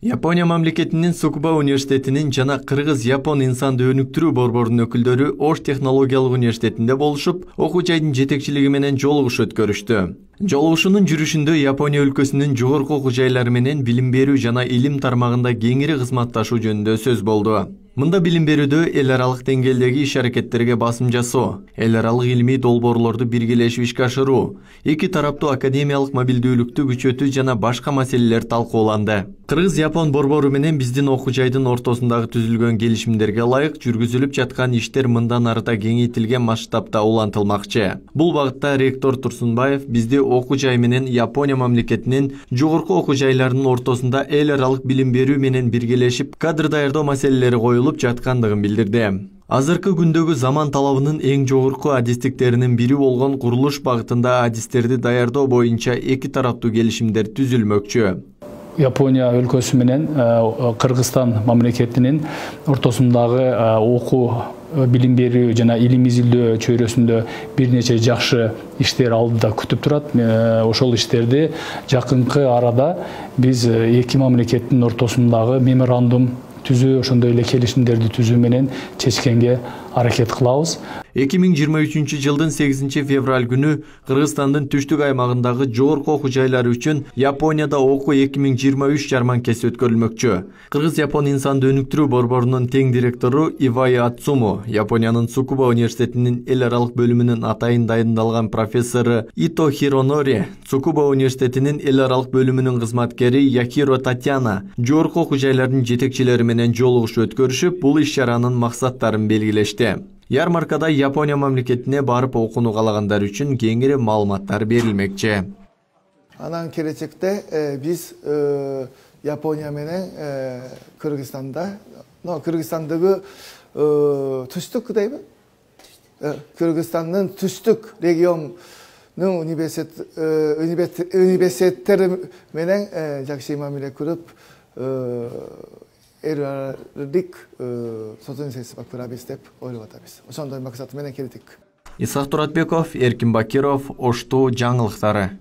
Япония мамлекетинин Цукуба университетинин жана Кыргыз-Япон инсанды өнүктүрүү борборунун өкүлдөрү Ош технологиялык университетинде болушуп, окуу жайдын жетекчилиги менен жолугуш өткөрүштү. Жолугушунун жүрүшүндө Япония өлкөсүнүн жогорку окуу жайлары менен билим берүү жана илим тармагында кеңири кызматташуу жөнүндө сөз болду. Мында билим берүүдө эл аралык деңгээлдеги иш-аракеттерге басым жасоо, эл аралык илимий долбоорлорду биргелешип ишке ашыруу, эки тараптуу академиялык мобилдүүлүктү күчөтүү жана башка маселелер талкууланды. Кыргыз-Япон борбору менен биздин окуу жайдын ортосундагы түзүлгөн келишимдерге ылайык жүргүзүлүп жаткан иштер мындан арыда кеңейтилген масштабта улантылмакчы. Бул багытта ректор Турсунбаев бизди окуу жай менен Япония мамлекетинин жогорку окуу жайларынын ортосунда эл аралык билим берүү менен биргелешип кадр даярдоо маселелери коюлуп жаткандыгын билдирди. Азыркы күндөгү заман талабынын эң жогорку адистиктеринин бири болгон курулуш багытында адистерди даярдоо боюнча эки тараптуу келишимдер түзүлмөкчү. Япония өлкөсү менен Кыргызстан мамлекетинин ортосундагы окуу билим берүү жана илим изилдөө чөйрөсүндө бир нече жакшы иштер алдыда күтүп турат. Ошол иштерди жакынкы арада биз эки мамлекеттин ортосундагы меморандум түзүү, ошондой эле келишимдерди түзүү менен чечкенге аракет кылабыз. 2023 жылдын 8 февраль күнү Кыргызстандын түштүк аймагындагы жогорку окуу жайлары үчүн Японияда окуу 2023 жарманкеси өткөрүлмөкчү. Кыргыз-Япон инсанды өнүктүрүү борборунун тең директору Ивай Ацуму, Япониянын Цукуба университетинин эл аралык бөлүмүнүн атайын дайындалган профессору Ито Хиронори, Цукуба университетинин эл аралык бөлүмүнүн кызматкери Якиро Татьяна жогорку окуу жайлардын жетекчилери менен жолугуш өткөрүшүп, бул иш-чаранын максаттарын белгилешти. Ярмаркада Япония мамлекетине барып окууну каалагандар үчүн кеңири маалыматтар берилмекчи. Анан келечекте биз Япония менен Кыргызстанда, Кыргызстандагы түштүк дейби? Кыргызстандын түштүк регионунун университеттери менен жакшы мамиле көрүп, эралык сотрудничество курабыз деп ойлоп атабыз. Ошондой максат менен келдик. Исак Туратбеков, Эркин Бакиров, Оштуу жаңылыктары.